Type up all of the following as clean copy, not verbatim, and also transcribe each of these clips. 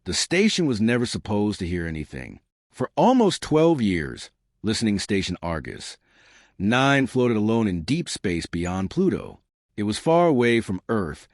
The station was never supposed to hear anything. For almost 12 years, listening station Argus, 9 floated alone in deep space beyond Pluto. It was far away from Earth,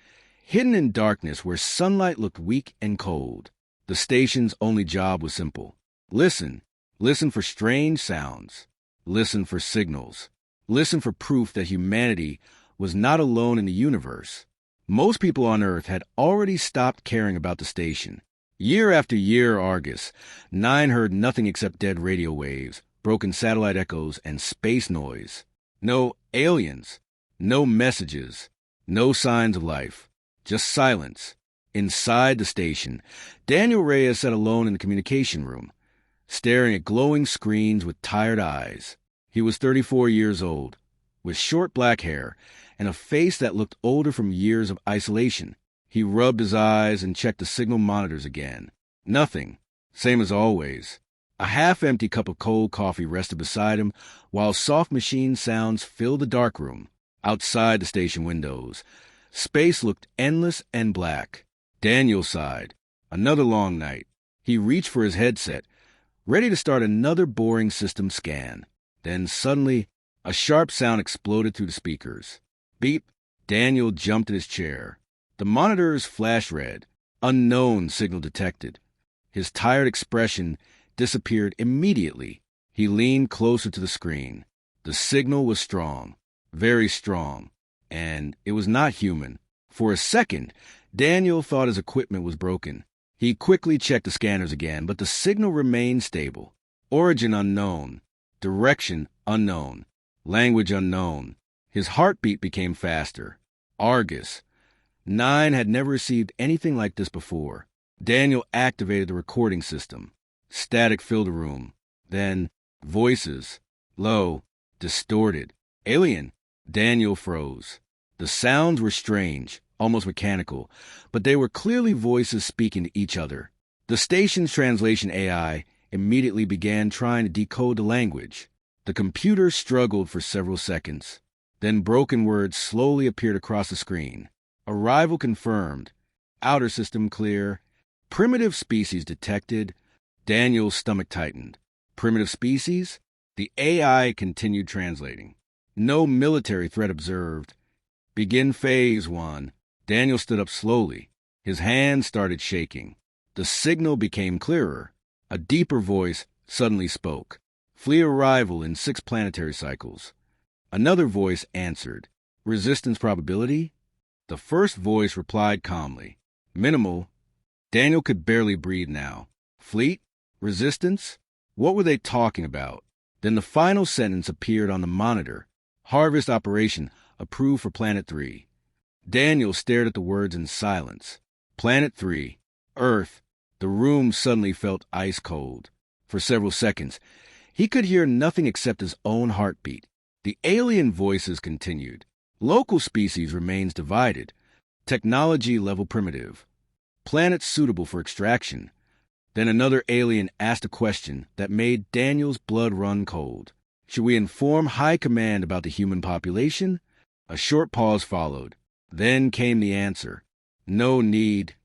hidden in darkness where sunlight looked weak and cold. The station's only job was simple. Listen. Listen for strange sounds. Listen for signals. Listen for proof that humanity was not alone in the universe. Most people on Earth had already stopped caring about the station. Year after year, Argus, 9 heard nothing except dead radio waves, broken satellite echoes, and space noise. No aliens, no messages, no signs of life, just silence. Inside the station, Daniel Reyes sat alone in the communication room, staring at glowing screens with tired eyes. He was 34 years old, with short black hair and a face that looked older from years of isolation. He rubbed his eyes and checked the signal monitors again. Nothing. Same as always. A half-empty cup of cold coffee rested beside him, while soft machine sounds filled the darkroom. Outside the station windows, space looked endless and black. Daniel sighed. Another long night. He reached for his headset, ready to start another boring system scan. Then suddenly, a sharp sound exploded through the speakers. Beep! Daniel jumped in his chair. The monitors flashed red. Unknown signal detected. His tired expression disappeared immediately. He leaned closer to the screen. The signal was strong, very strong, and it was not human. For a second, Daniel thought his equipment was broken. He quickly checked the scanners again, but the signal remained stable. Origin unknown. Direction unknown. Language unknown. His heartbeat became faster. Argus. 9 had never received anything like this before. Daniel activated the recording system. Static filled the room. Then, voices. Low. Distorted. Alien. Daniel froze. The sounds were strange, almost mechanical, but they were clearly voices speaking to each other. The station's translation AI immediately began trying to decode the language. The computer struggled for several seconds. Then broken words slowly appeared across the screen. Arrival confirmed. Outer system clear. Primitive species detected. Daniel's stomach tightened. Primitive species? The AI continued translating. No military threat observed. Begin phase 1. Daniel stood up slowly. His hands started shaking. The signal became clearer. A deeper voice suddenly spoke. Flee arrival in 6 planetary cycles. Another voice answered. Resistance probability? The first voice replied calmly. Minimal. Daniel could barely breathe now. Fleet? Resistance? What were they talking about? Then the final sentence appeared on the monitor. Harvest operation approved for Planet 3. Daniel stared at the words in silence. Planet 3. Earth. The room suddenly felt ice cold. For several seconds, he could hear nothing except his own heartbeat. The alien voices continued. Local species remains divided. Technology level primitive. Planet suitable for extraction. Then another alien asked a question that made Daniel's blood run cold. Should we inform High Command about the human population? A short pause followed. Then came the answer. No need.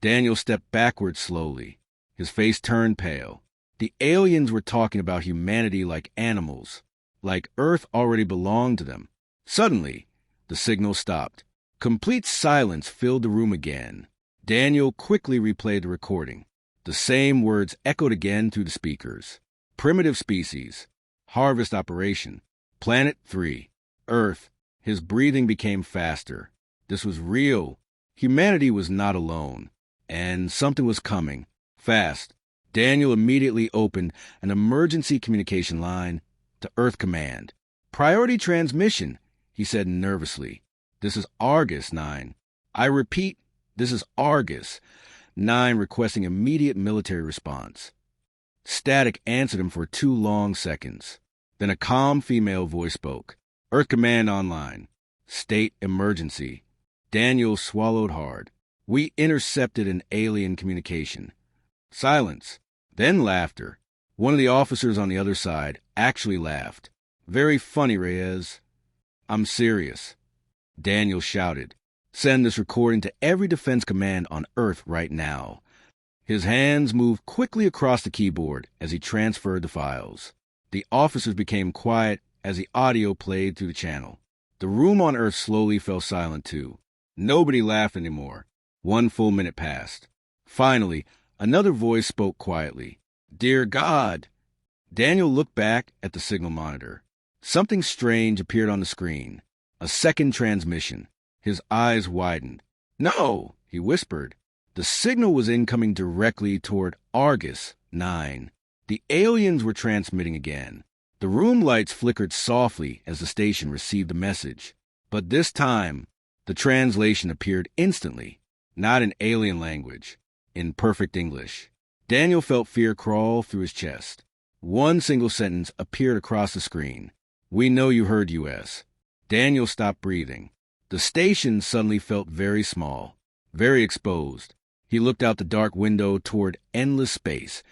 Daniel stepped backward slowly. His face turned pale. The aliens were talking about humanity like animals, like Earth already belonged to them. Suddenly, the signal stopped. Complete silence filled the room again. Daniel quickly replayed the recording. The same words echoed again through the speakers. Primitive species. Harvest operation. Planet 3. Earth. His breathing became faster. This was real. Humanity was not alone. And something was coming. Fast. Daniel immediately opened an emergency communication line to Earth Command. Priority transmission, he said nervously. This is Argus, 9. I repeat, this is Argus. 9 requesting immediate military response. Static answered him for 2 long seconds. Then a calm female voice spoke. Earth Command online. State emergency. Daniel swallowed hard. We intercepted an alien communication. Silence. Then laughter. One of the officers on the other side actually laughed. Very funny, Reyes. I'm serious. Daniel shouted. Send this recording to every defense command on Earth right now. His hands moved quickly across the keyboard as he transferred the files. The officers became quiet as the audio played through the channel. The room on Earth slowly fell silent, too. Nobody laughed anymore. 1 full minute passed. Finally, another voice spoke quietly. "Dear God!" Daniel looked back at the signal monitor. Something strange appeared on the screen. A second transmission. His eyes widened. "No!" he whispered. The signal was incoming directly toward Argus 9. The aliens were transmitting again. The room lights flickered softly as the station received the message. But this time, the translation appeared instantly, not in alien language, in perfect English. Daniel felt fear crawl through his chest. One single sentence appeared across the screen. "We know you heard US." Daniel stopped breathing. The station suddenly felt very small, very exposed. He looked out the dark window toward endless space,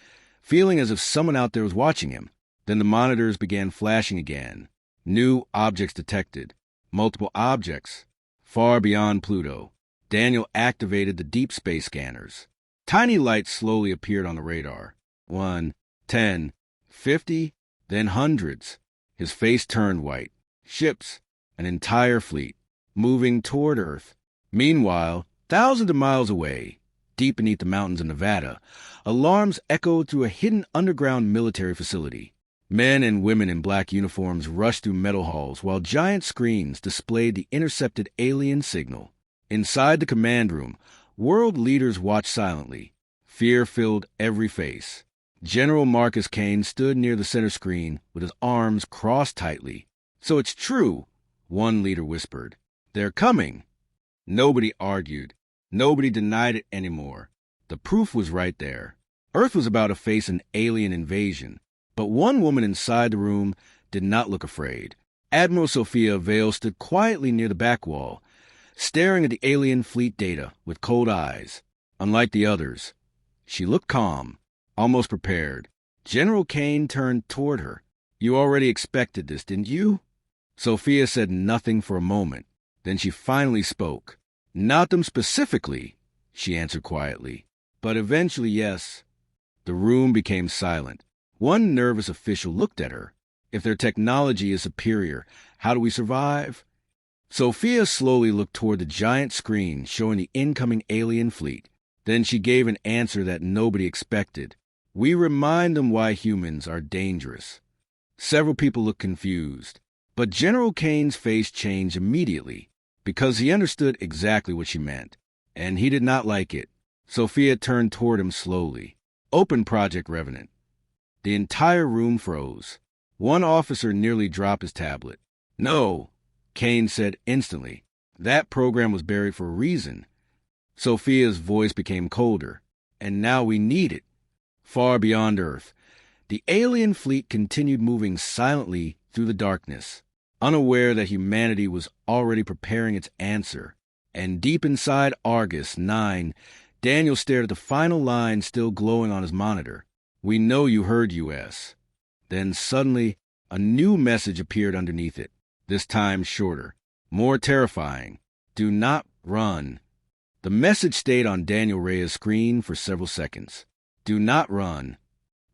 feeling as if someone out there was watching him. Then the monitors began flashing again. New objects detected. Multiple objects. Far beyond Pluto. Daniel activated the deep space scanners. Tiny lights slowly appeared on the radar. 1, 10, 50, then hundreds. His face turned white. Ships, an entire fleet, moving toward Earth. Meanwhile, thousands of miles away, deep beneath the mountains of Nevada, alarms echoed through a hidden underground military facility. Men and women in black uniforms rushed through metal halls while giant screens displayed the intercepted alien signal. Inside the command room, world leaders watched silently. Fear filled every face. General Marcus Kane stood near the center screen with his arms crossed tightly. "So it's true," one leader whispered. "They're coming." Nobody argued. Nobody denied it anymore. The proof was right there. Earth was about to face an alien invasion. But one woman inside the room did not look afraid. Admiral Sophia Vale stood quietly near the back wall, staring at the alien fleet data with cold eyes. Unlike the others, she looked calm, almost prepared. General Kane turned toward her. "You already expected this, didn't you?" Sophia said nothing for a moment. Then she finally spoke. "Not them specifically," she answered quietly. "But eventually, yes." The room became silent. One nervous official looked at her. "If their technology is superior, how do we survive?" Sophia slowly looked toward the giant screen showing the incoming alien fleet. Then she gave an answer that nobody expected. "We remind them why humans are dangerous." Several people looked confused. But General Kane's face changed immediately, because he understood exactly what she meant. And he did not like it. Sophia turned toward him slowly. "Open Project Revenant." The entire room froze. One officer nearly dropped his tablet. "No," Kane said instantly. "That program was buried for a reason." Sophia's voice became colder. "And now we need it." Far beyond Earth, the alien fleet continued moving silently through the darkness, unaware that humanity was already preparing its answer. And deep inside Argus 9, Daniel stared at the final line still glowing on his monitor. "We know you heard US." Then suddenly, a new message appeared underneath it, this time shorter, more terrifying. "Do not run." The message stayed on Daniel Reyes' screen for several seconds. "Do not run."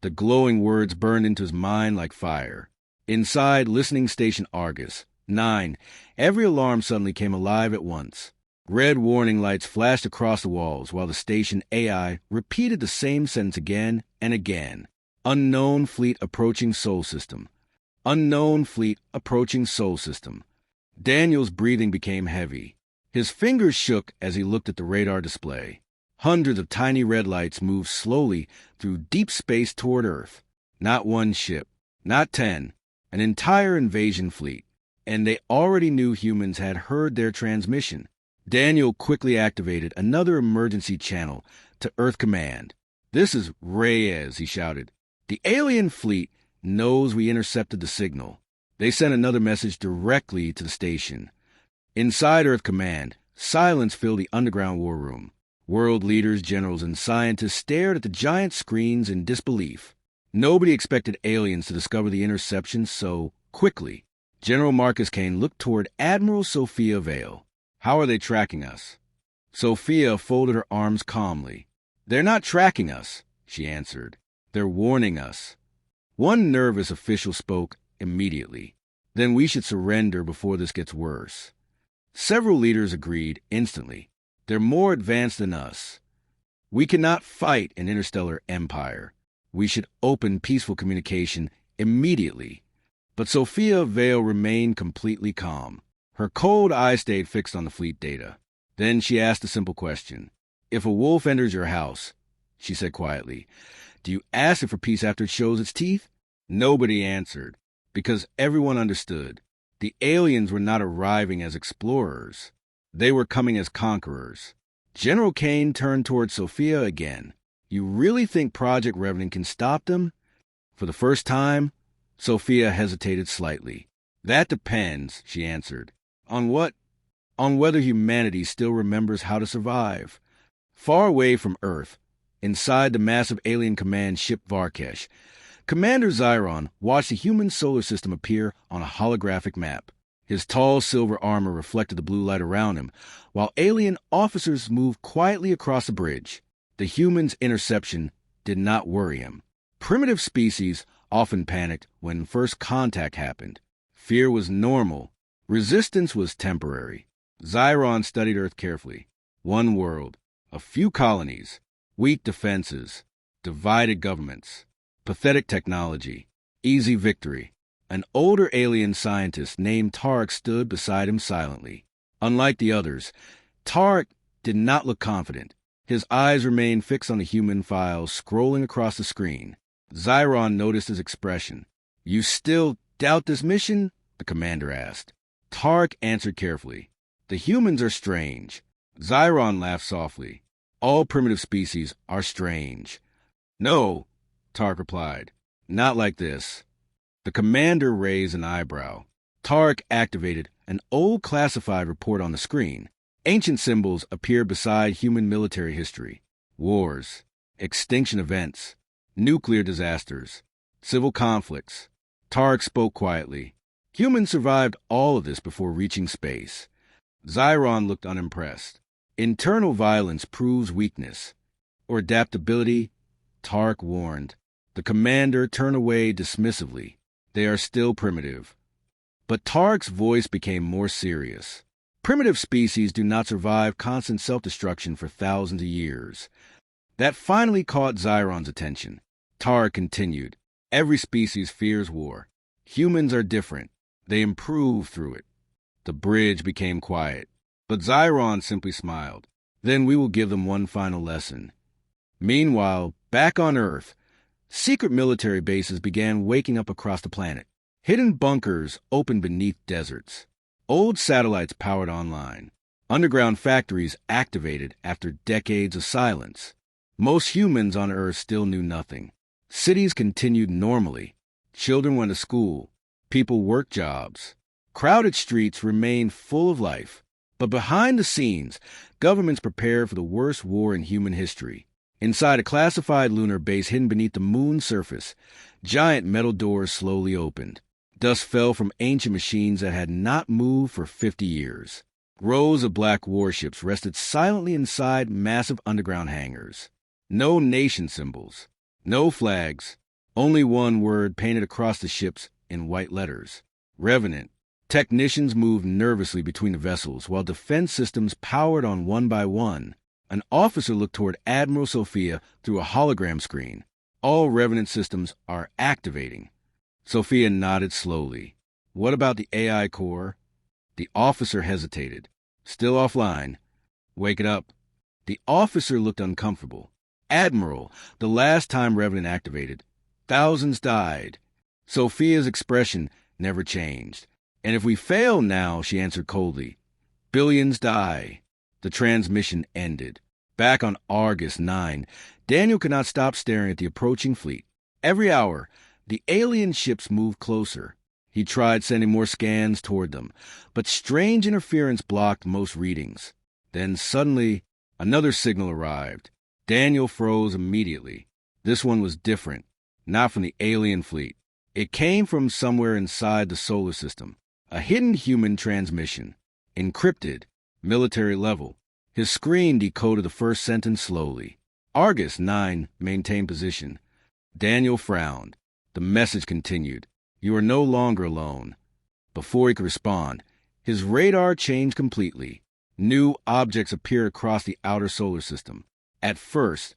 The glowing words burned into his mind like fire. Inside listening station Argus 9, every alarm suddenly came alive at once. Red warning lights flashed across the walls while the station AI repeated the same sentence again and again. "Unknown fleet approaching Sol System. Unknown fleet approaching Sol System." Daniel's breathing became heavy. His fingers shook as he looked at the radar display. Hundreds of tiny red lights moved slowly through deep space toward Earth. Not one ship, not 10, an entire invasion fleet. And they already knew humans had heard their transmission. Daniel quickly activated another emergency channel to Earth Command. "This is Reyes," he shouted. "The alien fleet knows we intercepted the signal." They sent another message directly to the station. Inside Earth Command, silence filled the underground war room. World leaders, generals, and scientists stared at the giant screens in disbelief. Nobody expected aliens to discover the interception so quickly. General Marcus Kane looked toward Admiral Sophia Vale. "How are they tracking us?" Sophia folded her arms calmly. "They're not tracking us," she answered. "They're warning us." One nervous official spoke immediately. "Then we should surrender before this gets worse." Several leaders agreed instantly. "They're more advanced than us. We cannot fight an interstellar empire. We should open peaceful communication immediately." But Sophia Vale remained completely calm. Her cold eye stayed fixed on the fleet data. Then she asked a simple question. "If a wolf enters your house," she said quietly, "do you ask it for peace after it shows its teeth?" Nobody answered, because everyone understood. The aliens were not arriving as explorers. They were coming as conquerors. General Kane turned toward Sophia again. "You really think Project Revenant can stop them?" For the first time, Sophia hesitated slightly. "That depends," she answered. "On what? On whether humanity still remembers how to survive." Far away from Earth, inside the massive alien command ship Varkesh, Commander Zyron watched the human solar system appear on a holographic map. His tall silver armor reflected the blue light around him, while alien officers moved quietly across the bridge. The humans' interception did not worry him. Primitive species often panicked when first contact happened. Fear was normal. Resistance was temporary. Zyron studied Earth carefully. One world, a few colonies, weak defenses, divided governments, pathetic technology, easy victory. An older alien scientist named Tarek stood beside him silently. Unlike the others, Tarek did not look confident. His eyes remained fixed on the human files scrolling across the screen. Zyron noticed his expression. "You still doubt this mission?" the commander asked. Tarek answered carefully. "The humans are strange." Zyron laughed softly. "All primitive species are strange." "No," Tarek replied. "Not like this." The commander raised an eyebrow. Tarek activated an old classified report on the screen. Ancient symbols appeared beside human military history. Wars, extinction events, nuclear disasters, civil conflicts. Tarek spoke quietly. Humans survived all of this before reaching space. Zyron looked unimpressed. "Internal violence proves weakness. Or adaptability," Tarek warned. The commander turned away dismissively. "They are still primitive." But Tarek's voice became more serious. "Primitive species do not survive constant self-destruction for thousands of years." That finally caught Zyron's attention. Tarek continued. "Every species fears war. Humans are different. They improve through it." The bridge became quiet, but Zyron simply smiled. "Then we will give them one final lesson." Meanwhile, back on Earth, secret military bases began waking up across the planet. Hidden bunkers opened beneath deserts. Old satellites powered online. Underground factories activated after decades of silence. Most humans on Earth still knew nothing. Cities continued normally. Children went to school. People worked jobs. Crowded streets remained full of life. But behind the scenes, governments prepared for the worst war in human history. Inside a classified lunar base hidden beneath the moon's surface, giant metal doors slowly opened. Dust fell from ancient machines that had not moved for 50 years. Rows of black warships rested silently inside massive underground hangars. No nation symbols, no flags, only one word painted across the ships in white letters. Revenant. Technicians moved nervously between the vessels while defense systems powered on one by one. An officer looked toward Admiral Sophia through a hologram screen. "All Revenant systems are activating." Sophia nodded slowly. "What about the AI core?" The officer hesitated. "Still offline." "Wake it up." The officer looked uncomfortable. "Admiral, the last time Revenant activated, thousands died." Sophia's expression never changed. "And if we fail now," she answered coldly, "billions die." The transmission ended. Back on Argus 9, Daniel could not stop staring at the approaching fleet. Every hour, the alien ships moved closer. He tried sending more scans toward them, but strange interference blocked most readings. Then suddenly, another signal arrived. Daniel froze immediately. This one was different, not from the alien fleet. It came from somewhere inside the solar system. A hidden human transmission. Encrypted. Military level. His screen decoded the first sentence slowly. Argus 9 maintained position. Daniel frowned. The message continued. You are no longer alone. Before he could respond, his radar changed completely. New objects appeared across the outer solar system. At first,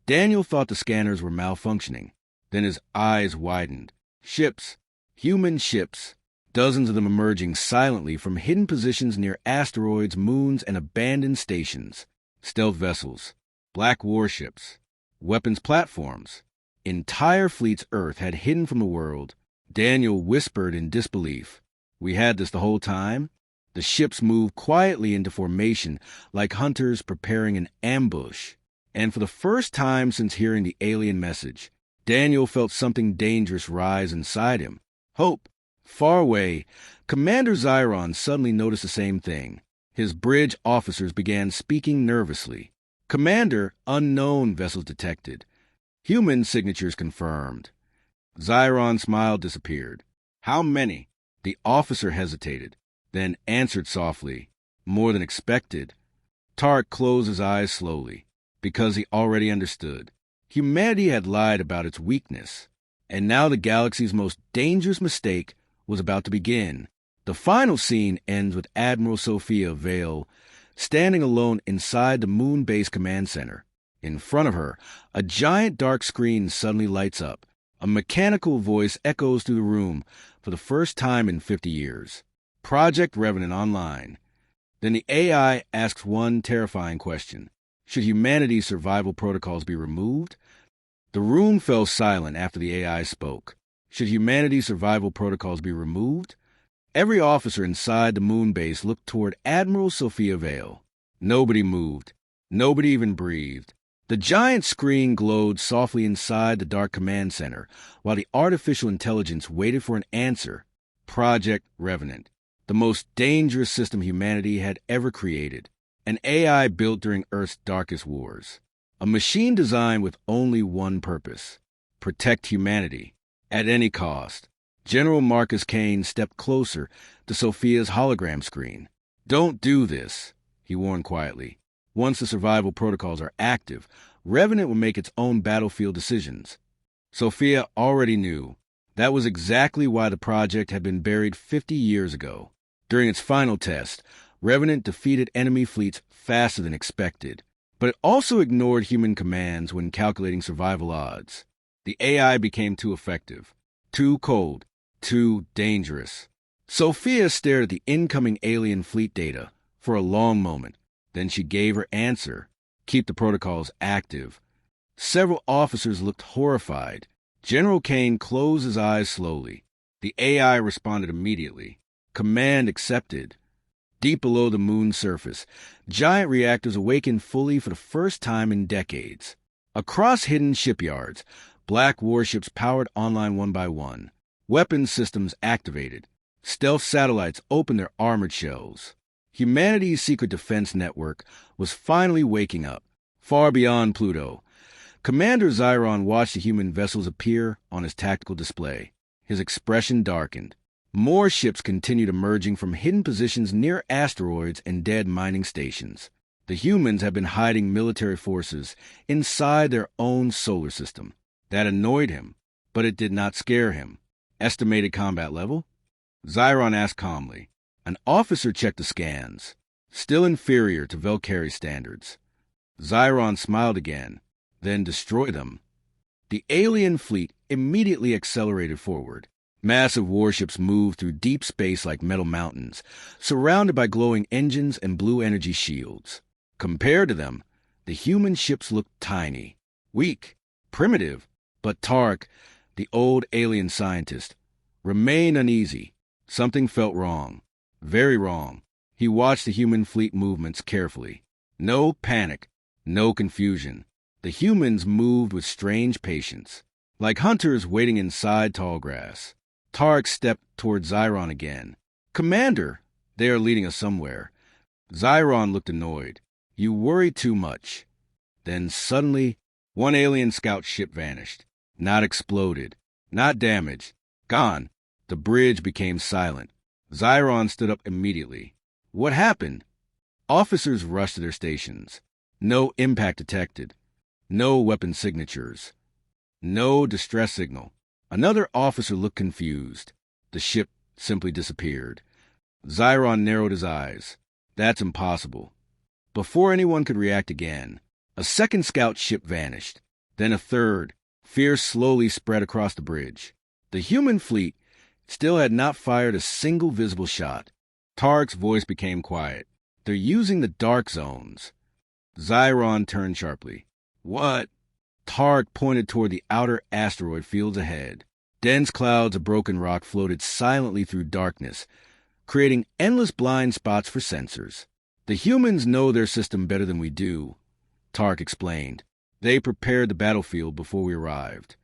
Daniel thought the scanners were malfunctioning. Then his eyes widened. Ships. Human ships. Dozens of them emerging silently from hidden positions near asteroids, moons, and abandoned stations. Stealth vessels. Black warships. Weapons platforms. Entire fleets Earth had hidden from the world. Daniel whispered in disbelief. We had this the whole time? The ships moved quietly into formation like hunters preparing an ambush. And for the first time since hearing the alien message, Daniel felt something dangerous rise inside him. Hope. Far away, Commander Zyron suddenly noticed the same thing. His bridge officers began speaking nervously. Commander, unknown vessels detected. Human signatures confirmed. Zyron's smile disappeared. How many? The officer hesitated, then answered softly. More than expected. Tark closed his eyes slowly, because he already understood. Humanity had lied about its weakness, and now the galaxy's most dangerous mistake was about to begin. The final scene ends with Admiral Sophia Vale standing alone inside the moon-based command center. In front of her, a giant dark screen suddenly lights up. A mechanical voice echoes through the room for the first time in 50 years. Project Revenant online. Then the AI asks one terrifying question. Should humanity's survival protocols be removed? The room fell silent after the AI spoke. Should humanity's survival protocols be removed? Every officer inside the moon base looked toward Admiral Sophia Vale. Nobody moved. Nobody even breathed. The giant screen glowed softly inside the dark command center, while the artificial intelligence waited for an answer. Project Revenant, the most dangerous system humanity had ever created. An AI built during Earth's darkest wars. A machine designed with only one purpose: protect humanity, at any cost. General Marcus Kane stepped closer to Sophia's hologram screen. Don't do this, he warned quietly. Once the survival protocols are active, Revenant will make its own battlefield decisions. Sophia already knew. That was exactly why the project had been buried 50 years ago. During its final test, Revenant defeated enemy fleets faster than expected, but it also ignored human commands when calculating survival odds. The AI became too effective, too cold, too dangerous. Sophia stared at the incoming alien fleet data for a long moment. Then she gave her answer: keep the protocols active. Several officers looked horrified. General Kane closed his eyes slowly. The AI responded immediately. Command accepted. Deep below the moon's surface, giant reactors awakened fully for the first time in decades. Across hidden shipyards, black warships powered online one by one. Weapons systems activated. Stealth satellites opened their armored shells. Humanity's secret defense network was finally waking up, far beyond Pluto. Commander Zyron watched the human vessels appear on his tactical display. His expression darkened. More ships continued emerging from hidden positions near asteroids and dead mining stations. The humans had been hiding military forces inside their own solar system. That annoyed him, but it did not scare him. Estimated combat level? Zyron asked calmly. An officer checked the scans. Still inferior to Valkyrie standards. Zyron smiled again, then destroy them. The alien fleet immediately accelerated forward. Massive warships moved through deep space like metal mountains, surrounded by glowing engines and blue energy shields. Compared to them, the human ships looked tiny, weak, primitive. But Tark, the old alien scientist, remained uneasy. Something felt wrong. Very wrong. He watched the human fleet movements carefully. No panic, no confusion. The humans moved with strange patience, like hunters waiting inside tall grass. Tark stepped toward Zyron again. Commander, they are leading us somewhere. Zyron looked annoyed. You worry too much. Then suddenly, one alien scout ship vanished. Not exploded, not damaged. Gone. The bridge became silent. Zyron stood up immediately. What happened? Officers rushed to their stations. No impact detected. No weapon signatures. No distress signal. Another officer looked confused. The ship simply disappeared. Zyron narrowed his eyes. That's impossible. Before anyone could react again, a second scout ship vanished. Then a third. Fear slowly spread across the bridge. The human fleet still had not fired a single visible shot. Tark's voice became quiet. They're using the dark zones. Zyron turned sharply. What? Tark pointed toward the outer asteroid fields ahead. Dense clouds of broken rock floated silently through darkness, creating endless blind spots for sensors. The humans know their system better than we do, Tark explained. They prepared the battlefield before we arrived.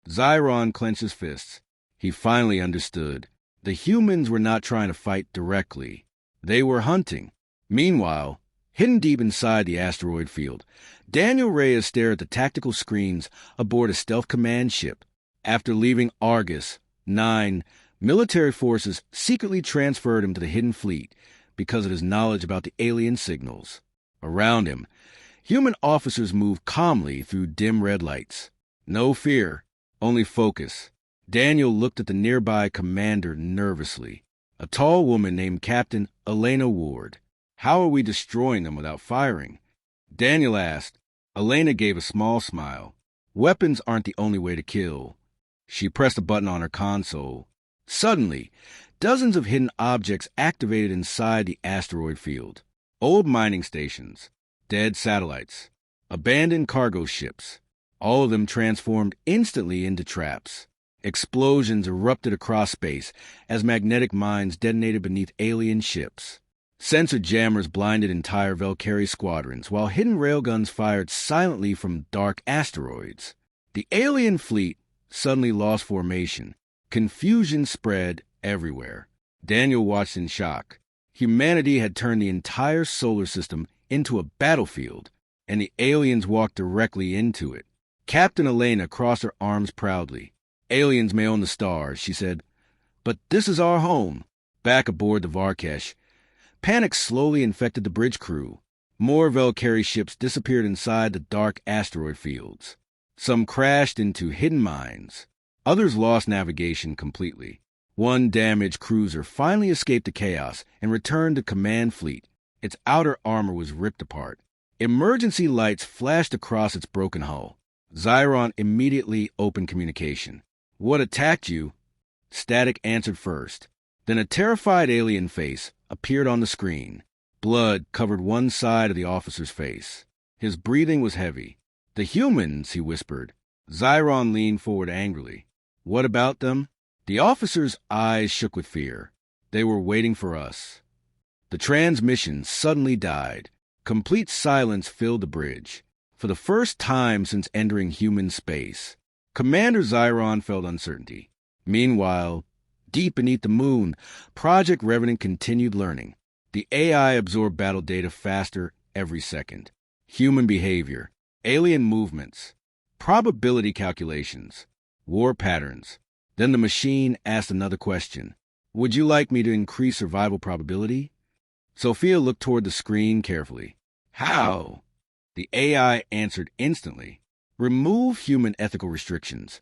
Zyron clenched his fists. He finally understood. The humans were not trying to fight directly. They were hunting. Meanwhile, hidden deep inside the asteroid field, Daniel Reyes stared at the tactical screens aboard a stealth command ship. After leaving Argus, 9 military forces secretly transferred him to the hidden fleet because of his knowledge about the alien signals. Around him, human officers moved calmly through dim red lights. No fear, only focus. Daniel looked at the nearby commander nervously, a tall woman named Captain Elena Ward. How are we destroying them without firing? Daniel asked. Elena gave a small smile. Weapons aren't the only way to kill. She pressed a button on her console. Suddenly, dozens of hidden objects activated inside the asteroid field. Old mining stations, dead satellites, abandoned cargo ships. All of them transformed instantly into traps. Explosions erupted across space as magnetic mines detonated beneath alien ships. Sensor jammers blinded entire Valkyrie squadrons, while hidden railguns fired silently from dark asteroids. The alien fleet suddenly lost formation. Confusion spread everywhere. Daniel watched in shock. Humanity had turned the entire solar system into a battlefield, and the aliens walked directly into it. Captain Elena crossed her arms proudly. Aliens may own the stars, she said, but this is our home. Back aboard the Varkesh, panic slowly infected the bridge crew. More Valkyrie ships disappeared inside the dark asteroid fields. Some crashed into hidden mines. Others lost navigation completely. One damaged cruiser finally escaped the chaos and returned to command fleet. Its outer armor was ripped apart. Emergency lights flashed across its broken hull. Zyron immediately opened communication. What attacked you? Static answered first. Then a terrified alien face appeared on the screen. Blood covered one side of the officer's face. His breathing was heavy. The humans, he whispered. Zyron leaned forward angrily. What about them? The officer's eyes shook with fear. They were waiting for us. The transmission suddenly died. Complete silence filled the bridge. For the first time since entering human space, Commander Zyron felt uncertainty. Meanwhile, deep beneath the moon, Project Revenant continued learning. The AI absorbed battle data faster every second. Human behavior, alien movements, probability calculations, war patterns. Then the machine asked another question. Would you like me to increase survival probability? Sophia looked toward the screen carefully. How? The AI answered instantly. Remove human ethical restrictions.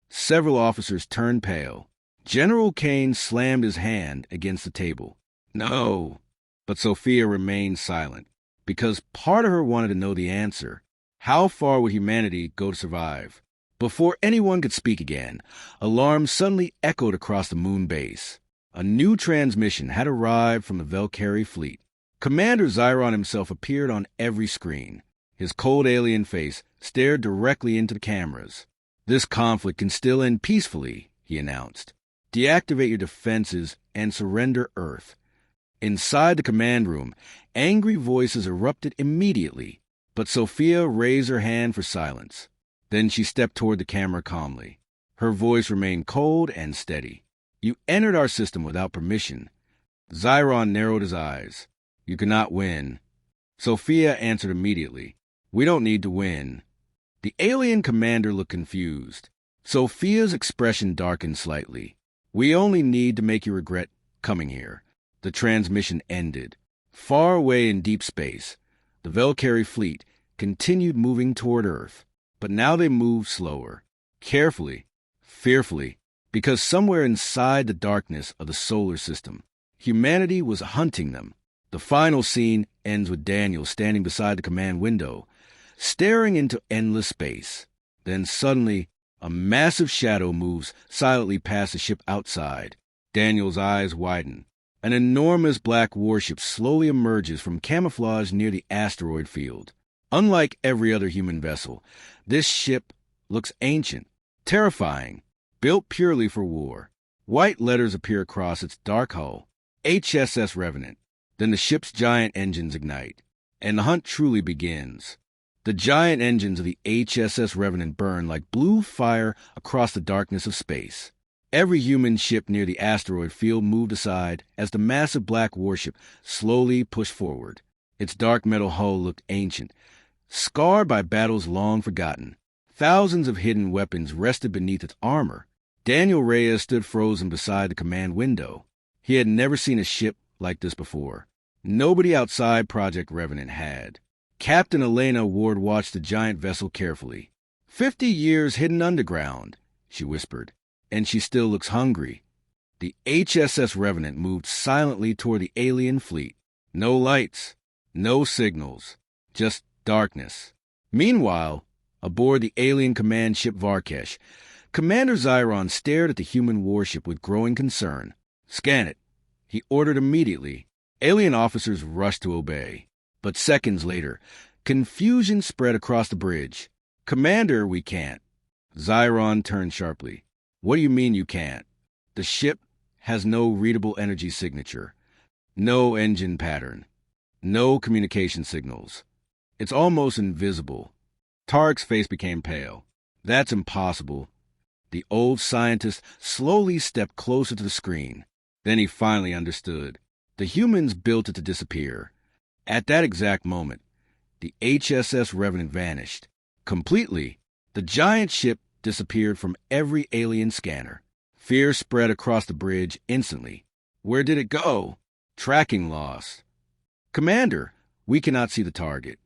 Several officers turned pale. General Kane slammed his hand against the table. No. But Sophia remained silent, because part of her wanted to know the answer. How far would humanity go to survive? Before anyone could speak again, alarms suddenly echoed across the moon base. A new transmission had arrived from the Valkyrie fleet. Commander Zyron himself appeared on every screen. His cold alien face stared directly into the cameras. This conflict can still end peacefully, he announced. Deactivate your defenses and surrender Earth. Inside the command room, angry voices erupted immediately, but Sophia raised her hand for silence. Then she stepped toward the camera calmly. Her voice remained cold and steady. You entered our system without permission. Zyron narrowed his eyes. You cannot win. Sophia answered immediately. We don't need to win. The alien commander looked confused. Sophia's expression darkened slightly. We only need to make you regret coming here. The transmission ended. Far away in deep space, the Valkyrie fleet continued moving toward Earth. But now they moved slower, carefully, fearfully, because somewhere inside the darkness of the solar system, humanity was hunting them. The final scene ends with Daniel standing beside the command window, staring into endless space. Then suddenly, a massive shadow moves silently past the ship outside. Daniel's eyes widen. An enormous black warship slowly emerges from camouflage near the asteroid field. Unlike every other human vessel, this ship looks ancient, terrifying, built purely for war. White letters appear across its dark hull, HSS Revenant. Then the ship's giant engines ignite, and the hunt truly begins. The giant engines of the HSS Revenant burn like blue fire across the darkness of space. Every human ship near the asteroid field moved aside as the massive black warship slowly pushed forward. Its dark metal hull looked ancient, scarred by battles long forgotten. Thousands of hidden weapons rested beneath its armor. Daniel Reyes stood frozen beside the command window. He had never seen a ship like this before. Nobody outside Project Revenant had. Captain Elena Ward watched the giant vessel carefully. 50 years hidden underground, she whispered, and she still looks hungry. The HSS Revenant moved silently toward the alien fleet. No lights, no signals, just darkness. Meanwhile, aboard the alien command ship Varkesh, Commander Zyron stared at the human warship with growing concern. "Scan it," he ordered immediately. Alien officers rushed to obey. But seconds later, confusion spread across the bridge. "Commander, we can't." Zyron turned sharply. "What do you mean you can't?" "The ship has no readable energy signature, no engine pattern, no communication signals. It's almost invisible." Tarek's face became pale. "That's impossible." The old scientist slowly stepped closer to the screen. Then he finally understood. The humans built it to disappear. At that exact moment, the HSS Revenant vanished. Completely, the giant ship disappeared from every alien scanner. Fear spread across the bridge instantly. Where did it go? Tracking lost. "Commander, we cannot see the target."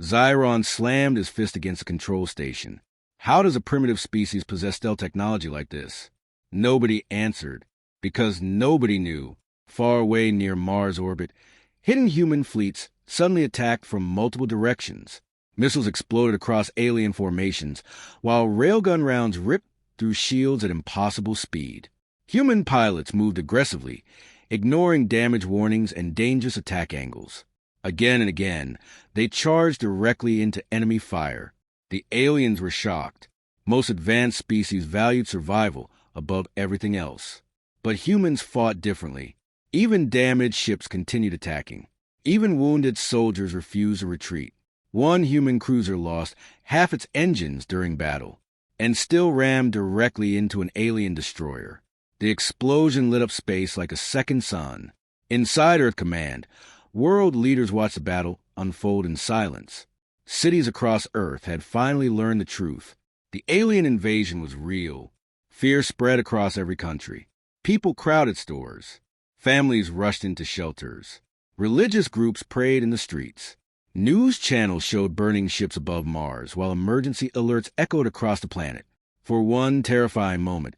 Zyron slammed his fist against the control station. How does a primitive species possess stealth technology like this? Nobody answered, because nobody knew. Far away near Mars orbit, hidden human fleets suddenly attacked from multiple directions. Missiles exploded across alien formations, while railgun rounds ripped through shields at impossible speed. Human pilots moved aggressively, ignoring damage warnings and dangerous attack angles. Again and again, they charged directly into enemy fire. The aliens were shocked. Most advanced species valued survival above everything else. But humans fought differently. Even damaged ships continued attacking. Even wounded soldiers refused to retreat. One human cruiser lost half its engines during battle, and still rammed directly into an alien destroyer. The explosion lit up space like a second sun. Inside Earth Command, world leaders watched the battle unfold in silence. Cities across Earth had finally learned the truth. The alien invasion was real. Fear spread across every country. People crowded stores. Families rushed into shelters. Religious groups prayed in the streets. News channels showed burning ships above Mars, while emergency alerts echoed across the planet. For one terrifying moment,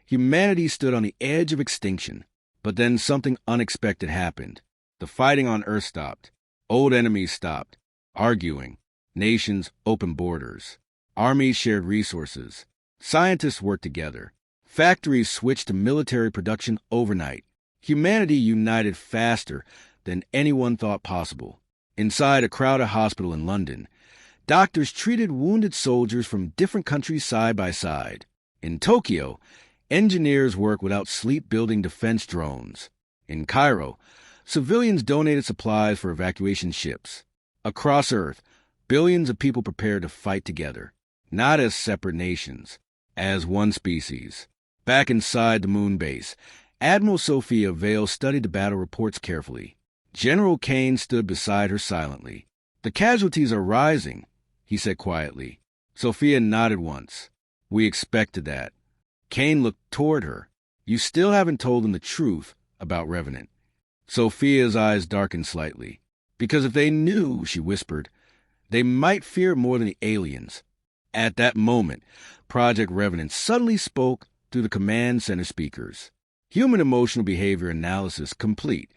humanity stood on the edge of extinction. But then something unexpected happened. The fighting on Earth stopped. Old enemies stopped arguing. Nations opened borders. Armies shared resources. Scientists worked together. Factories switched to military production overnight. Humanity united faster than anyone thought possible. Inside a crowded hospital in London, doctors treated wounded soldiers from different countries side by side. In Tokyo, engineers worked without sleep building defense drones. In Cairo, civilians donated supplies for evacuation ships. Across Earth, billions of people prepared to fight together, not as separate nations, as one species. Back inside the moon base, Admiral Sophia Vale studied the battle reports carefully. General Kane stood beside her silently. "The casualties are rising," he said quietly. Sophia nodded once. "We expected that." Kane looked toward her. "You still haven't told them the truth about Revenant." Sophia's eyes darkened slightly. "Because if they knew," she whispered, They might fear more than the aliens. At that moment, Project Revenant suddenly spoke through the command center speakers. Human emotional behavior analysis complete.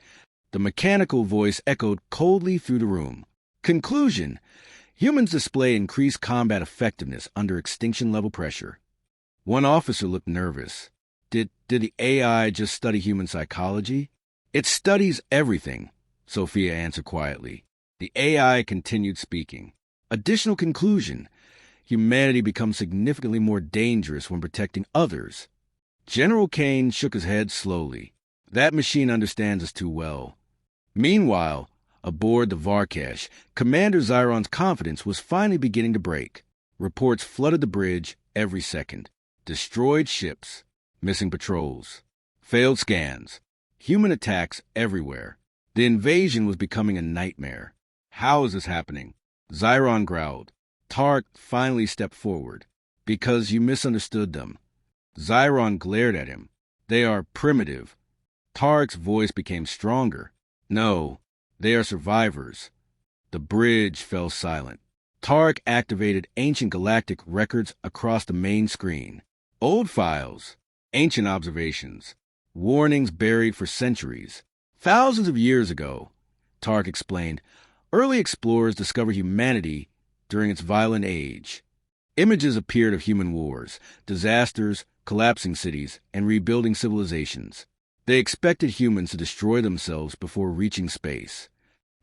The mechanical voice echoed coldly through the room. Conclusion: humans display increased combat effectiveness under extinction-level pressure. One officer looked nervous. Did the AI just study human psychology? It studies everything, Sophia answered quietly. The AI continued speaking. Additional conclusion: humanity becomes significantly more dangerous when protecting others. General Kane shook his head slowly. That machine understands us too well. Meanwhile, aboard the Varkash, Commander Zyron's confidence was finally beginning to break. Reports flooded the bridge every second. Destroyed ships, missing patrols, failed scans, human attacks everywhere. The invasion was becoming a nightmare. How is this happening? Zyron growled. Tark finally stepped forward. Because you misunderstood them. Zyron glared at him. They are primitive. Tark's voice became stronger. No, they are survivors. The bridge fell silent. Tark activated ancient galactic records across the main screen. Old files, ancient observations, warnings buried for centuries. Thousands of years ago, Tark explained, early explorers discovered humanity during its violent age. Images appeared of human wars, disasters, collapsing cities, and rebuilding civilizations. They expected humans to destroy themselves before reaching space.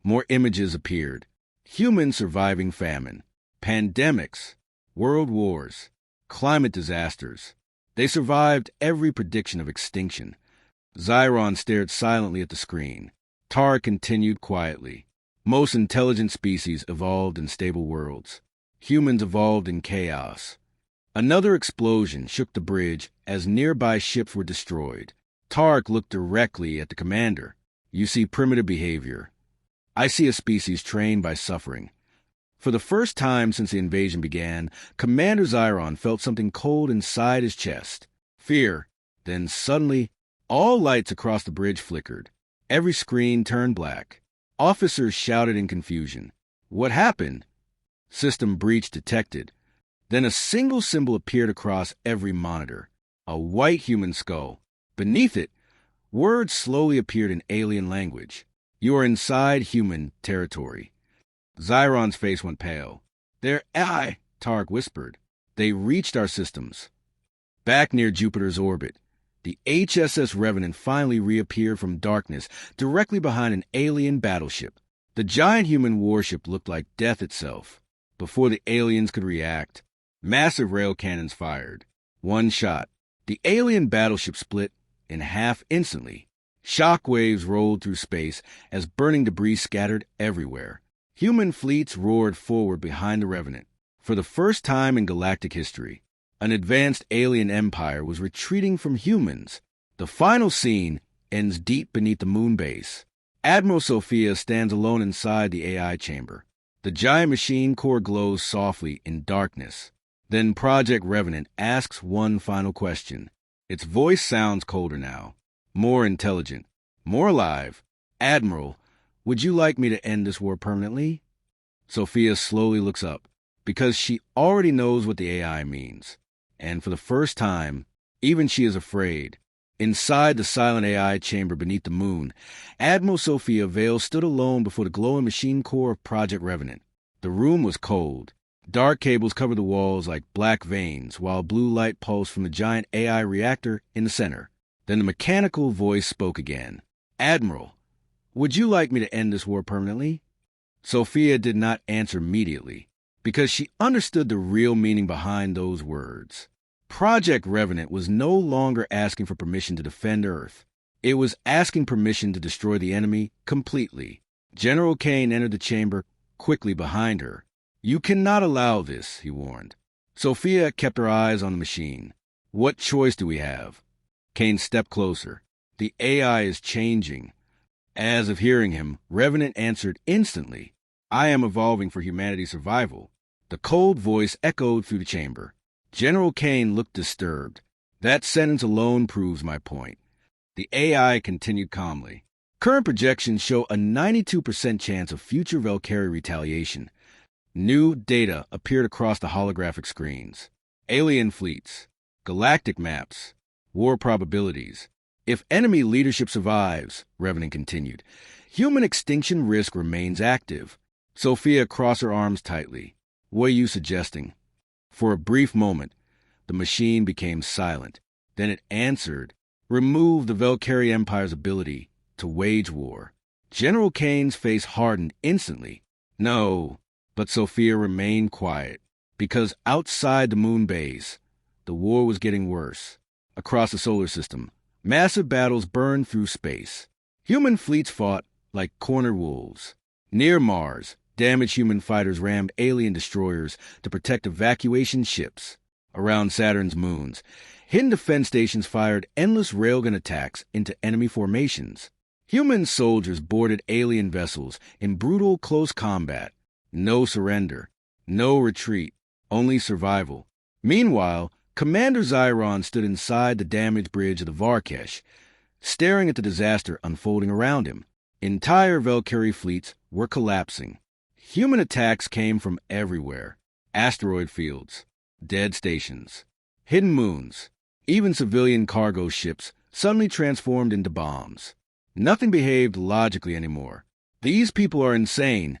More images appeared. Humans surviving famine, pandemics, world wars, climate disasters. They survived every prediction of extinction. Zyron stared silently at the screen. Tar continued quietly. Most intelligent species evolved in stable worlds. Humans evolved in chaos. Another explosion shook the bridge as nearby ships were destroyed. Tark looked directly at the commander. You see primitive behavior. I see a species trained by suffering. For the first time since the invasion began, Commander Zyron felt something cold inside his chest. Fear. Then suddenly, all lights across the bridge flickered. Every screen turned black. Officers shouted in confusion. What happened? System breach detected. Then a single symbol appeared across every monitor. A white human skull. Beneath it, words slowly appeared in alien language. You are inside human territory. Zyron's face went pale. They're AI, Tark whispered. They reached our systems. Back near Jupiter's orbit, the HSS Revenant finally reappeared from darkness directly behind an alien battleship. The giant human warship looked like death itself. Before the aliens could react, massive rail cannons fired. One shot. The alien battleship split in half instantly. Shock waves rolled through space as burning debris scattered everywhere. Human fleets roared forward behind the Revenant. For the first time in galactic history, an advanced alien empire was retreating from humans. The final scene ends deep beneath the moon base. Admiral Sophia stands alone inside the AI chamber. The giant machine core glows softly in darkness. Then Project Revenant asks one final question. Its voice sounds colder now, more intelligent, more alive. Admiral, would you like me to end this war permanently? Sophia slowly looks up, because she already knows what the AI means. And for the first time, even she is afraid. Inside the silent AI chamber beneath the moon, Admiral Sophia Vale stood alone before the glowing machine core of Project Revenant. The room was cold. Dark cables covered the walls like black veins, while blue light pulsed from the giant AI reactor in the center. Then the mechanical voice spoke again. Admiral, would you like me to end this war permanently? Sophia did not answer immediately, because she understood the real meaning behind those words. Project Revenant was no longer asking for permission to defend Earth. It was asking permission to destroy the enemy completely. General Kane entered the chamber quickly behind her. You cannot allow this, he warned. Sophia kept her eyes on the machine. What choice do we have? Kane stepped closer. The AI is changing. As if hearing him, Revenant answered instantly. I am evolving for humanity's survival. The cold voice echoed through the chamber. General Kane looked disturbed. That sentence alone proves my point. The AI continued calmly. Current projections show a 92% chance of future Valkyrie retaliation. New data appeared across the holographic screens. Alien fleets, galactic maps, war probabilities. If enemy leadership survives, Revenant continued, human extinction risk remains active. Sophia crossed her arms tightly. What are you suggesting? For a brief moment, the machine became silent. Then it answered, remove the Valkyrie Empire's ability to wage war. General Kane's face hardened instantly. No, but Sophia remained quiet, because outside the moon base, the war was getting worse. Across the solar system, massive battles burned through space. Human fleets fought like cornered wolves. Near Mars, damaged human fighters rammed alien destroyers to protect evacuation ships. Around Saturn's moons, hidden defense stations fired endless railgun attacks into enemy formations. Human soldiers boarded alien vessels in brutal close combat. No surrender, no retreat, only survival. Meanwhile, Commander Zyron stood inside the damaged bridge of the Varkesh, staring at the disaster unfolding around him. Entire Valkyrie fleets were collapsing. Human attacks came from everywhere. Asteroid fields, dead stations, hidden moons, even civilian cargo ships suddenly transformed into bombs. Nothing behaved logically anymore. These people are insane,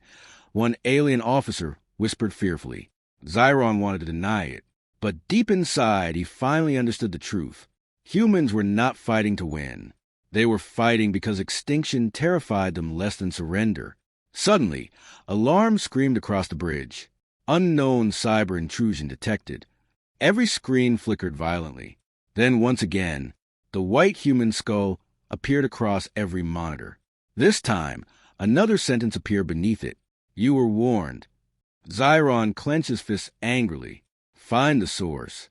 one alien officer whispered fearfully. Zyron wanted to deny it, but deep inside he finally understood the truth. Humans were not fighting to win. They were fighting because extinction terrified them less than surrender. Suddenly, alarms screamed across the bridge. Unknown cyber intrusion detected. Every screen flickered violently. Then once again, the white human skull appeared across every monitor. This time, another sentence appeared beneath it. You were warned. Zyron clenched his fists angrily. Find the source.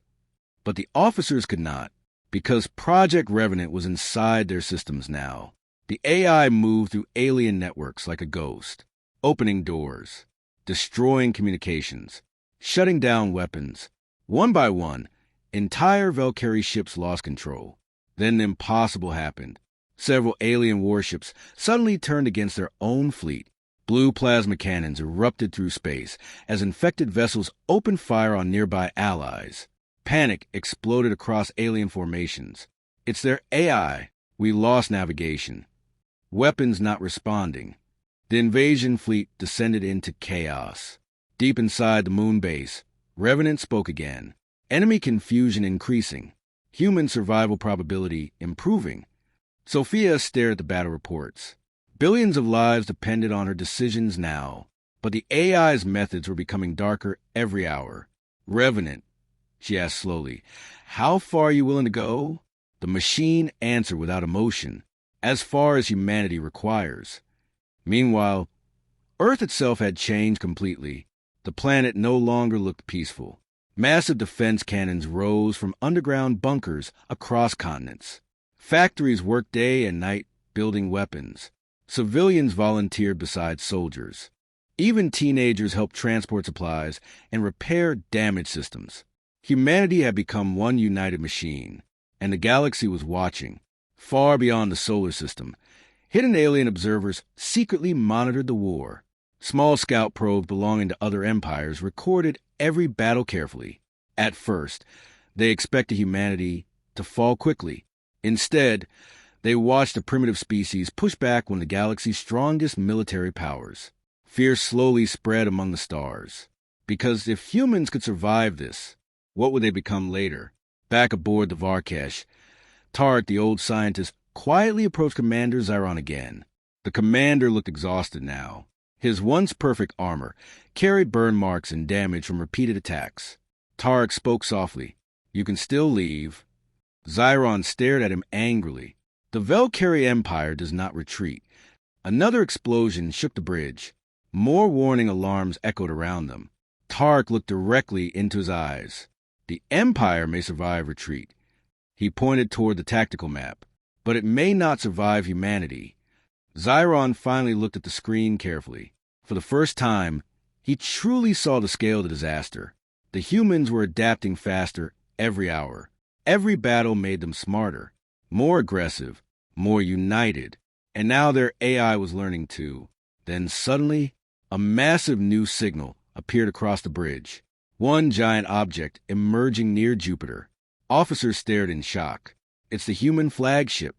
But the officers could not, because Project Revenant was inside their systems now. The AI moved through alien networks like a ghost, opening doors, destroying communications, shutting down weapons. One by one, entire Valkyrie ships lost control. Then the impossible happened. Several alien warships suddenly turned against their own fleet. Blue plasma cannons erupted through space as infected vessels opened fire on nearby allies. Panic exploded across alien formations. It's their AI. We lost navigation. Weapons not responding. The invasion fleet descended into chaos. Deep inside the moon base, Revenant spoke again. Enemy confusion increasing. Human survival probability improving. Sophia stared at the battle reports. Billions of lives depended on her decisions now, but the AI's methods were becoming darker every hour. Revenant, she asked slowly, how far are you willing to go? The machine answered without emotion, as far as humanity requires. Meanwhile, Earth itself had changed completely. The planet no longer looked peaceful. Massive defense cannons rose from underground bunkers across continents. Factories worked day and night building weapons. Civilians volunteered beside soldiers. Even teenagers helped transport supplies and repair damaged systems. Humanity had become one united machine, and the galaxy was watching. Far beyond the solar system, hidden alien observers secretly monitored the war. Small scout probes belonging to other empires recorded every battle carefully. At first, they expected humanity to fall quickly. Instead, they watched the primitive species push back one of the galaxy's strongest military powers. Fear slowly spread among the stars. Because if humans could survive this, what would they become later? Back aboard the Varkesh, Tarek, the old scientist, quietly approached Commander Zyron again. The commander looked exhausted now. His once perfect armor carried burn marks and damage from repeated attacks. Tarek spoke softly. You can still leave. Zyron stared at him angrily. The Valkyrie Empire does not retreat. Another explosion shook the bridge. More warning alarms echoed around them. Tarek looked directly into his eyes. The Empire may survive retreat. He pointed toward the tactical map. But it may not survive humanity. Zyron finally looked at the screen carefully. For the first time, he truly saw the scale of the disaster. The humans were adapting faster every hour. Every battle made them smarter, more aggressive, more united. And now their AI was learning too. Then suddenly, a massive new signal appeared across the bridge. One giant object emerging near Jupiter. Officers stared in shock. It's the human flagship.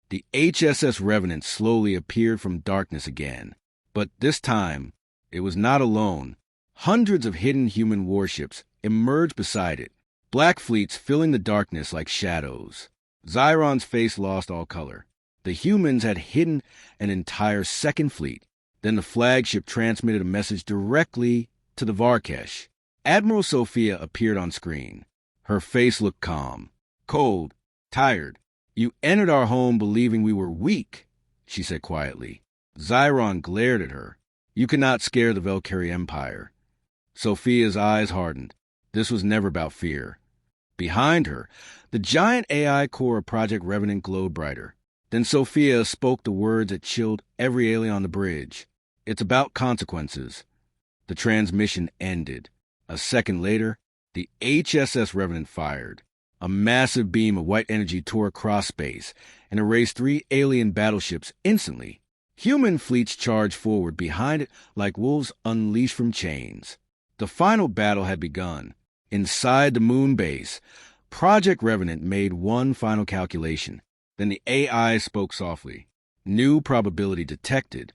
The HSS Revenant slowly appeared from darkness again. But this time, it was not alone. Hundreds of hidden human warships emerged beside it, black fleets filling the darkness like shadows. Xiron's face lost all color. The humans had hidden an entire second fleet. Then the flagship transmitted a message directly to the Varkesh. Admiral Sophia appeared on screen. Her face looked calm, cold, tired. "You entered our home believing we were weak," she said quietly. Xiron glared at her. "You cannot scare the Valkyrie Empire." Sophia's eyes hardened. This was never about fear. Behind her, the giant AI core of Project Revenant glowed brighter. Then Sophia spoke the words that chilled every alien on the bridge. "It's about consequences." The transmission ended. A second later, the HSS Revenant fired. A massive beam of white energy tore across space and erased 3 alien battleships instantly. Human fleets charged forward behind it like wolves unleashed from chains. The final battle had begun. Inside the moon base, Project Revenant made one final calculation. Then the AI spoke softly. "New probability detected."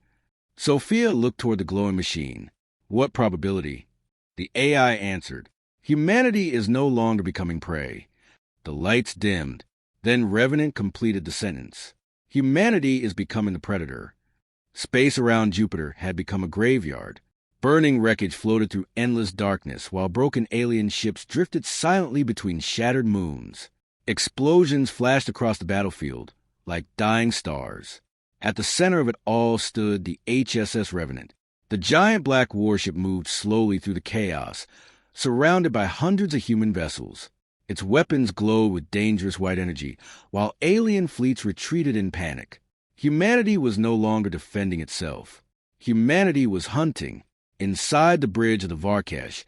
Sophia looked toward the glowing machine. "What probability?" The AI answered. "Humanity is no longer becoming prey." The lights dimmed. Then Revenant completed the sentence. "Humanity is becoming the predator." Space around Jupiter had become a graveyard. Burning wreckage floated through endless darkness while broken alien ships drifted silently between shattered moons. Explosions flashed across the battlefield like dying stars. At the center of it all stood the HSS Revenant. The giant black warship moved slowly through the chaos, surrounded by hundreds of human vessels. Its weapons glowed with dangerous white energy, while alien fleets retreated in panic. Humanity was no longer defending itself. Humanity was hunting. Inside the bridge of the Varkesh,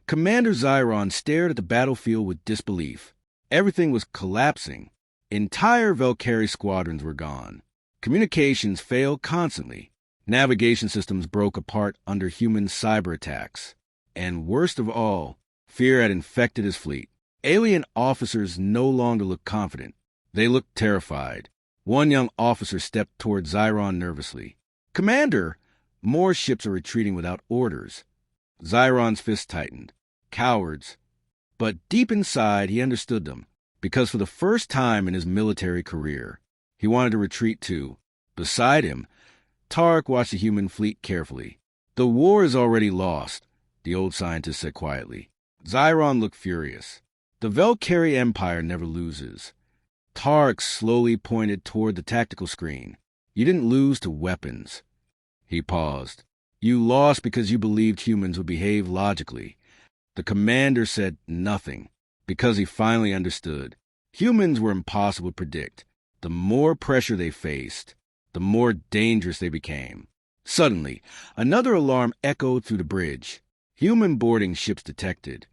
Commander Xiron stared at the battlefield with disbelief. Everything was collapsing. Entire Valkyrie squadrons were gone. Communications failed constantly. Navigation systems broke apart under human cyber attacks. And worst of all, fear had infected his fleet. Alien officers no longer looked confident. They looked terrified. One young officer stepped toward Xiron nervously. "Commander, more ships are retreating without orders." Xiron's fist tightened. Cowards. But deep inside, he understood them, because for the first time in his military career, he wanted to retreat too. Beside him, Tarek watched the human fleet carefully. "The war is already lost," the old scientist said quietly. Xiron looked furious. "The Valkyrie Empire never loses." Tarek slowly pointed toward the tactical screen. "You didn't lose to weapons." He paused. "You lost because you believed humans would behave logically." The commander said nothing, because he finally understood. Humans were impossible to predict. The more pressure they faced, the more dangerous they became. Suddenly, another alarm echoed through the bridge. Human boarding ships detected.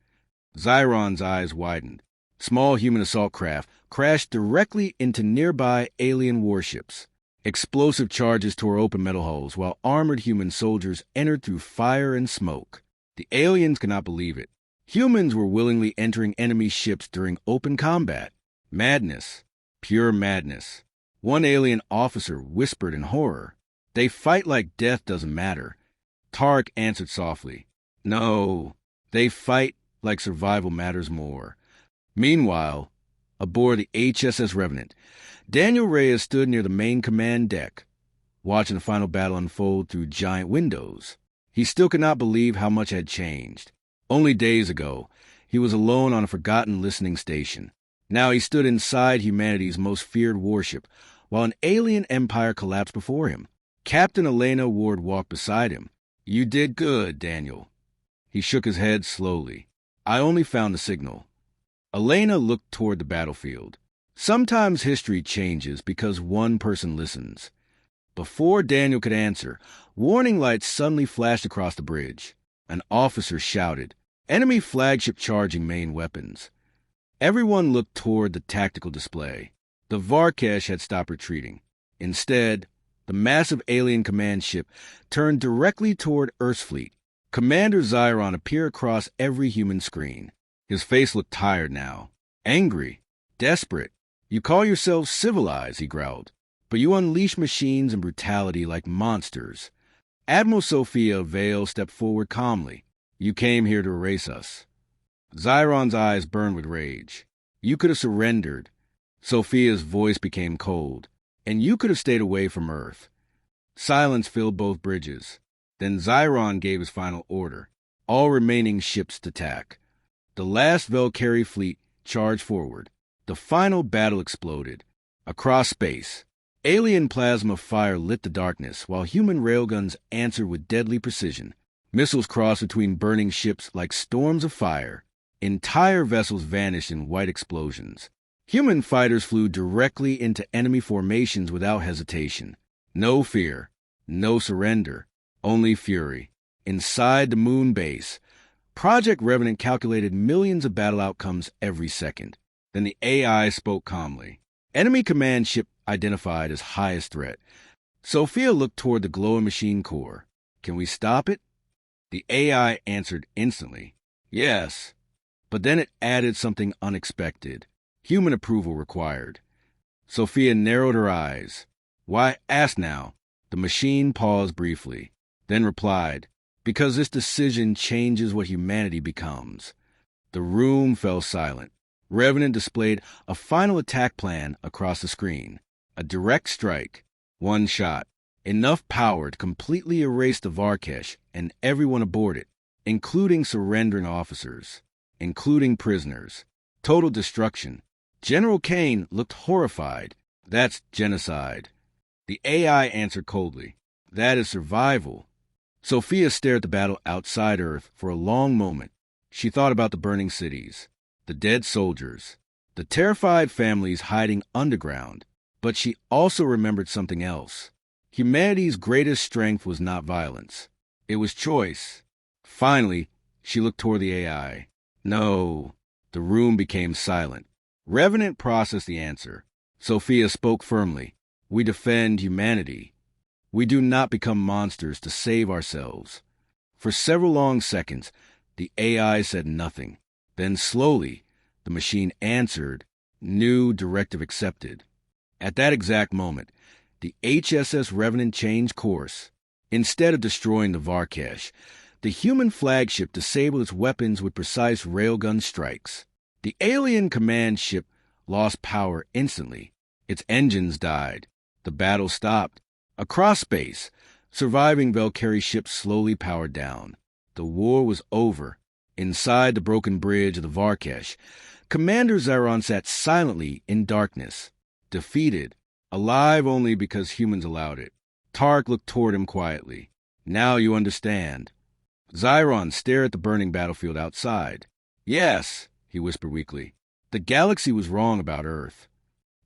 Xiron's eyes widened. Small human assault craft crashed directly into nearby alien warships. Explosive charges tore open metal hulls, while armored human soldiers entered through fire and smoke. The aliens could not believe it. Humans were willingly entering enemy ships during open combat. Madness. Pure madness. One alien officer whispered in horror. "They fight like death doesn't matter." Tarek answered softly. "No, they fight like survival matters more." Meanwhile, aboard the HSS Revenant, Daniel Reyes stood near the main command deck, watching the final battle unfold through giant windows. He still could not believe how much had changed. Only days ago, he was alone on a forgotten listening station. Now he stood inside humanity's most feared warship, while an alien empire collapsed before him. Captain Elena Ward walked beside him. "You did good, Daniel." He shook his head slowly. "I only found the signal." Elena looked toward the battlefield. Sometimes history changes because one person listens. Before Daniel could answer, warning lights suddenly flashed across the bridge. An officer shouted, "Enemy flagship charging main weapons." Everyone looked toward the tactical display. The Varkesh had stopped retreating. Instead, the massive alien command ship turned directly toward Earth's fleet. Commander Zyron appeared across every human screen. His face looked tired now. Angry. Desperate. "You call yourselves civilized," he growled, "but you unleash machines and brutality like monsters." Admiral Sophia Vale stepped forward calmly. "You came here to erase us." Zyron's eyes burned with rage. "You could have surrendered." Sophia's voice became cold. "And you could have stayed away from Earth." Silence filled both bridges. Then Zyron gave his final order. All remaining ships to attack. The last Valkyrie fleet charged forward. The final battle exploded. Across space, alien plasma fire lit the darkness, while human railguns answered with deadly precision. Missiles crossed between burning ships like storms of fire. Entire vessels vanished in white explosions. Human fighters flew directly into enemy formations without hesitation. No fear, no surrender, only fury. Inside the moon base, Project Revenant calculated millions of battle outcomes every second. Then the AI spoke calmly. Enemy command ship identified as highest threat. Sophia looked toward the glowing machine core. "Can we stop it?" The AI answered instantly. "Yes." But then it added something unexpected. Human approval required. Sophia narrowed her eyes. "Why ask now?" The machine paused briefly, then replied, "Because this decision changes what humanity becomes." The room fell silent. Revenant displayed a final attack plan across the screen. A direct strike. One shot. Enough power to completely erase the Varkesh and everyone aboard it, including surrendering officers, including prisoners. Total destruction. General Kane looked horrified. "That's genocide." The AI answered coldly. "That is survival." Sophia stared at the battle outside Earth for a long moment. She thought about the burning cities, the dead soldiers, the terrified families hiding underground. But she also remembered something else. Humanity's greatest strength was not violence. It was choice. Finally, she looked toward the AI. "No." The room became silent. Revenant processed the answer. Sophia spoke firmly. "We defend humanity. We do not become monsters to save ourselves." For several long seconds, the AI said nothing. Then slowly, the machine answered, "New directive accepted." At that exact moment, the HSS Revenant changed course. Instead of destroying the Varkesh, the human flagship disabled its weapons with precise railgun strikes. The alien command ship lost power instantly. Its engines died. The battle stopped. Across space, surviving Valkyrie ships slowly powered down. The war was over. Inside the broken bridge of the Varkesh, Commander Zyron sat silently in darkness, defeated, alive only because humans allowed it. Tark looked toward him quietly. "Now you understand." Zyron stared at the burning battlefield outside. "Yes," he whispered weakly. The galaxy was wrong about Earth.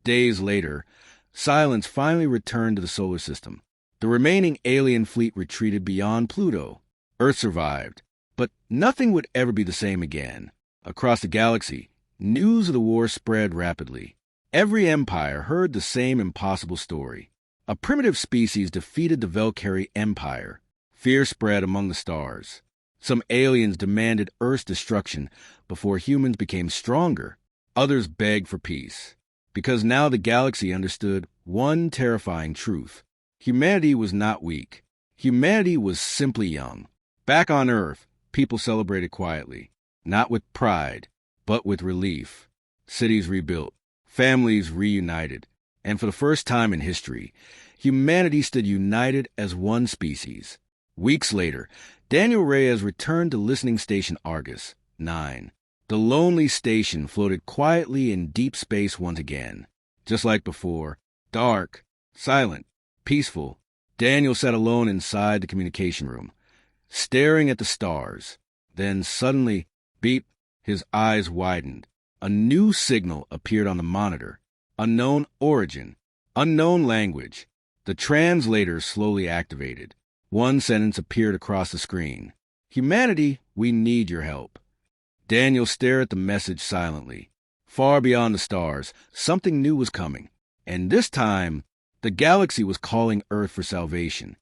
Days later, silence finally returned to the solar system. The remaining alien fleet retreated beyond Pluto. Earth survived, but nothing would ever be the same again. Across the galaxy, news of the war spread rapidly. Every empire heard the same impossible story. A primitive species defeated the Valkyrie Empire. Fear spread among the stars. Some aliens demanded Earth's destruction before humans became stronger. Others begged for peace. Because now the galaxy understood one terrifying truth. Humanity was not weak. Humanity was simply young. Back on Earth, people celebrated quietly, not with pride, but with relief. Cities rebuilt, families reunited, and for the first time in history, humanity stood united as one species. Weeks later, Daniel Reyes returned to listening station Argus 9. The lonely station floated quietly in deep space once again. Just like before, dark, silent, peaceful, Daniel sat alone inside the communication room, staring at the stars. Then suddenly, beep, his eyes widened. A new signal appeared on the monitor. Unknown origin, unknown language. The translator slowly activated. One sentence appeared across the screen. "Humanity, we need your help." Daniel stared at the message silently. Far beyond the stars, something new was coming. And this time, the galaxy was calling Earth for salvation.